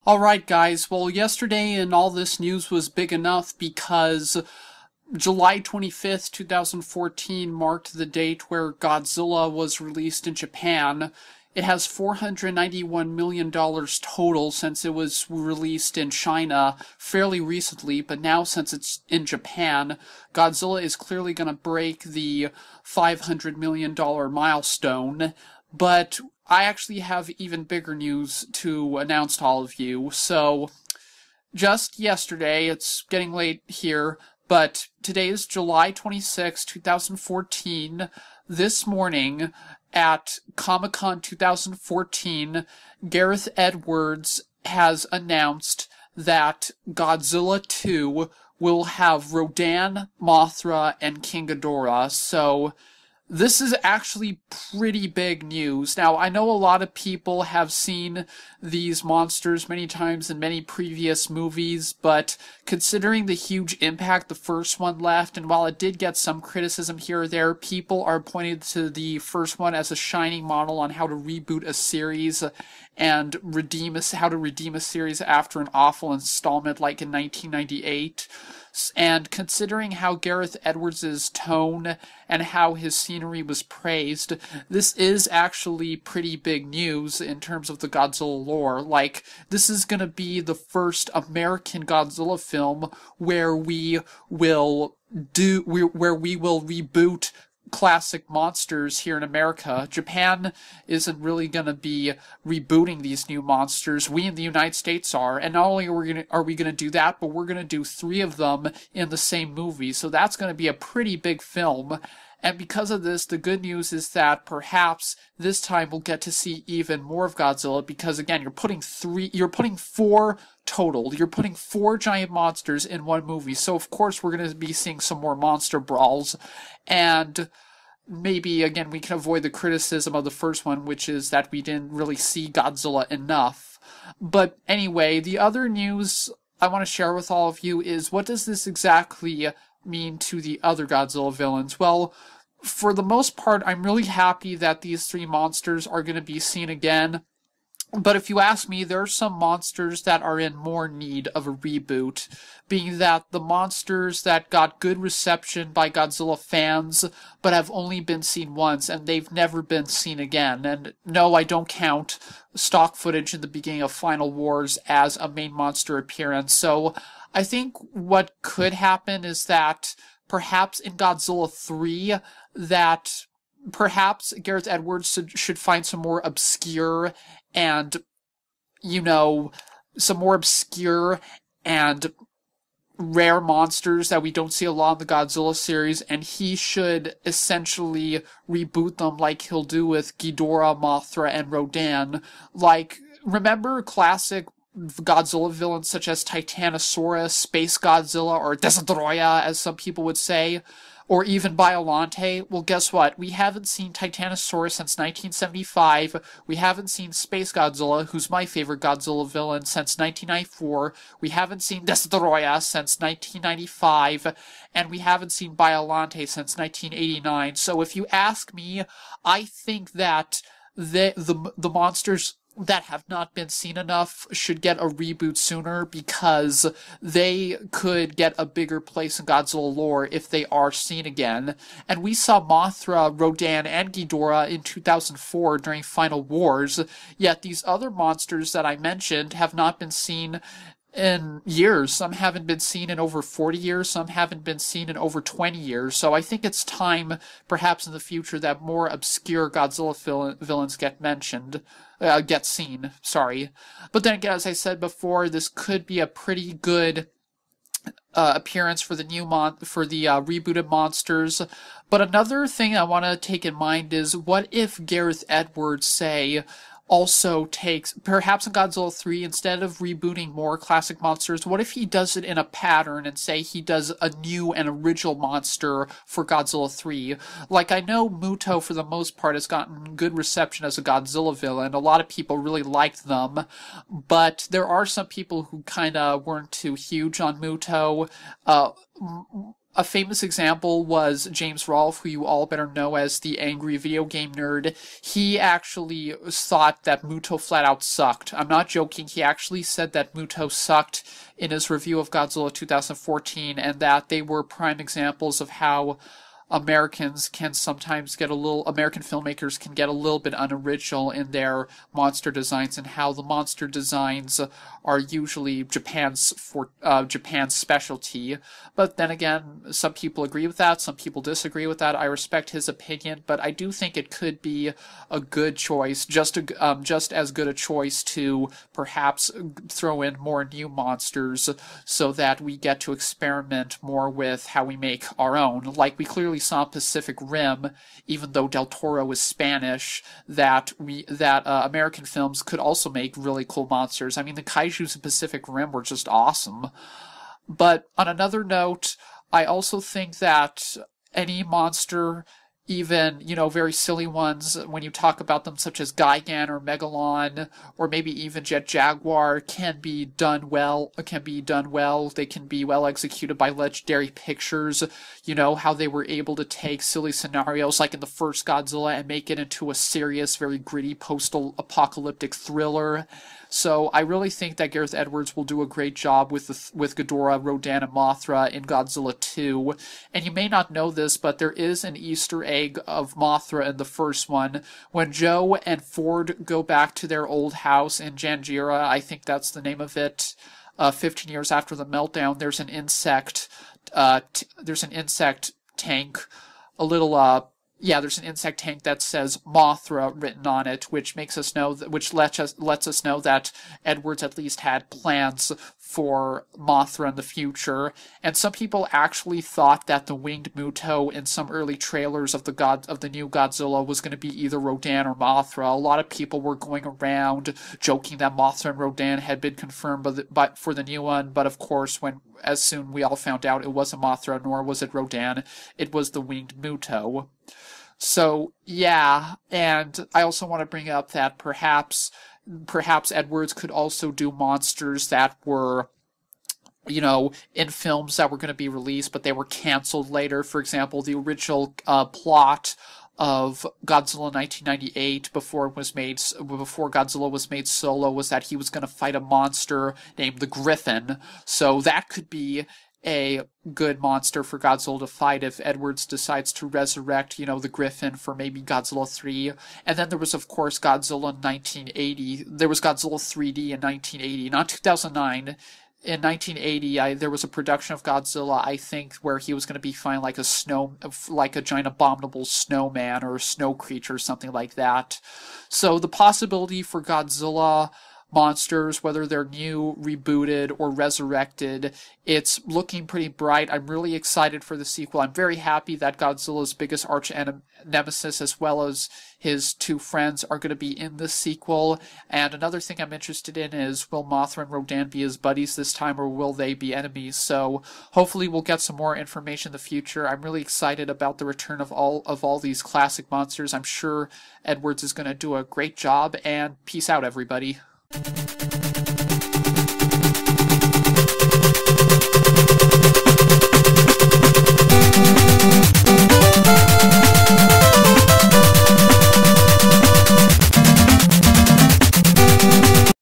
Alright guys, well yesterday and all this news was big enough because July 25th, 2014 marked the date where Godzilla was released in Japan. It has $491 million total since it was released in China fairly recently, but now since it's in Japan, Godzilla is clearly going to break the $500 million milestone. But I actually have even bigger news to announce to all of you. So, just yesterday, it's getting late here, but today is July 26, 2014. This morning at Comic-Con 2014, Gareth Edwards has announced that Godzilla 2 will have Rodan, Mothra, and King Ghidorah. So, this is actually pretty big news. Now, I know a lot of people have seen these monsters many times in many previous movies, but considering the huge impact the first one left, and while it did get some criticism here or there, people are pointing to the first one as a shining model on how to reboot a series and how to redeem a series after an awful installment like in 1998. And considering how Gareth Edwards' tone and how his scenery was praised, this is actually pretty big news in terms of the Godzilla lore. Like, this is gonna be the first American Godzilla film where we will reboot classic monsters here in America. Japan isn't really going to be rebooting these new monsters. We in the United States are, and not only are we going to do that, but we're going to do 3 of them in the same movie. So that's going to be a pretty big film. And because of this, the good news is that perhaps this time we'll get to see even more of Godzilla because again, you're putting 4 total. You're putting 4 giant monsters in one movie. So of course we're going to be seeing some more monster brawls. And maybe, again, we can avoid the criticism of the first one, which is that we didn't really see Godzilla enough. But anyway, the other news I want to share with all of you is what does this exactly mean to the other Godzilla villains? Well, for the most part, I'm really happy that these 3 monsters are going to be seen again. But if you ask me, there are some monsters that are in more need of a reboot, being that the monsters that got good reception by Godzilla fans, but have only been seen once, and they've never been seen again. And no, I don't count stock footage in the beginning of Final Wars as a main monster appearance. So I think what could happen is that perhaps in Godzilla 3, that perhaps Gareth Edwards should find some more obscure and, some more obscure and rare monsters that we don't see a lot in the Godzilla series, and he should essentially reboot them like he'll do with Ghidorah, Mothra, and Rodan. Like, remember classic Godzilla villains such as Titanosaurus, Space Godzilla, or Ghidorah, as some people would say? Or even Biollante? Well, guess what? We haven't seen Titanosaurus since 1975. We haven't seen Space Godzilla, who's my favorite Godzilla villain, since 1994. We haven't seen Ghidorah since 1995. And we haven't seen Biollante since 1989. So if you ask me, I think that the monsters that have not been seen enough should get a reboot sooner because they could get a bigger place in Godzilla lore if they are seen again. And we saw Mothra, Rodan, and Ghidorah in 2004 during Final Wars, yet these other monsters that I mentioned have not been seen in years. Some haven't been seen in over 40 years, some haven't been seen in over 20 years, so I think it's time, perhaps in the future, that more obscure Godzilla villains get seen, sorry. But then again, as I said before, this could be a pretty good appearance for the rebooted monsters. But another thing I want to take in mind is, what if Gareth Edwards, also takes, perhaps in Godzilla 3, instead of rebooting more classic monsters, what if he does it in a pattern and say he does a new and original monster for Godzilla 3? Like, I know Muto, for the most part, has gotten good reception as a Godzilla villain. A lot of people really liked them, but there are some people who kind of weren't too huge on Muto. a famous example was James Rolfe, who you all better know as the angry video game nerd. He actually thought that Muto flat out sucked. I'm not joking. He actually said that Muto sucked in his review of Godzilla 2014, and that they were prime examples of how Americans can sometimes get a little, American filmmakers can get a little bit unoriginal in their monster designs, and how the monster designs are usually Japan's specialty. But then again, some people agree with that, some people disagree with that. I respect his opinion, but I do think it could be a good choice, just as good a choice to perhaps throw in more new monsters so that we get to experiment more with how we make our own. Like we clearly saw Pacific Rim, even though Del Toro is Spanish, that American films could also make really cool monsters. I mean, the kaijus in Pacific Rim were just awesome. But on another note, I also think that any monster, even, very silly ones, when you talk about them, such as Gigan or Megalon, or maybe even Jet Jaguar, can be done well. They can be well executed by Legendary Pictures. How they were able to take silly scenarios like in the first Godzilla and make it into a serious, very gritty post-apocalyptic thriller. So I really think that Gareth Edwards will do a great job with Ghidorah, Rodan, and Mothra in Godzilla 2. And you may not know this, but there is an Easter egg of Mothra in the first one. When Joe and Ford go back to their old house in Janjira, I think that's the name of it, 15 years after the meltdown, there's an insect tank, there's an insect tank that says Mothra written on it, which makes us know which lets us know that Edwards at least had plans for Mothra in the future. And some people actually thought that the winged Muto in some early trailers of the new Godzilla was going to be either Rodan or Mothra. A lot of people were going around joking that Mothra and Rodan had been confirmed but for the new one, but of course as soon we all found out it wasn't Mothra, nor was it Rodan, it was the winged Muto. So, yeah, and I also want to bring up that perhaps Edwards could also do monsters that were, in films that were going to be released, but they were canceled later. For example, the original plot of Godzilla 1998 before Godzilla was made solo was that he was going to fight a monster named the Griffin. So that could be a good monster for Godzilla to fight if Edwards decides to resurrect, the Griffin for maybe Godzilla 3. And then there was, of course, Godzilla in 1980. There was Godzilla 3D in 1980, not 2009. In 1980, there was a production of Godzilla, I think, where he was going to be fighting like a giant abominable snowman or a snow creature or something like that. So the possibility for Godzilla monsters, whether they're new, rebooted, or resurrected, it's looking pretty bright. I'm really excited for the sequel. I'm very happy that Godzilla's biggest arch nemesis, as well as his two friends, are going to be in this sequel. And another thing I'm interested in is, will Mothra and Rodan be his buddies this time, or will they be enemies? So hopefully we'll get some more information in the future. I'm really excited about the return of all these classic monsters. I'm sure Edwards is going to do a great job, and peace out, everybody.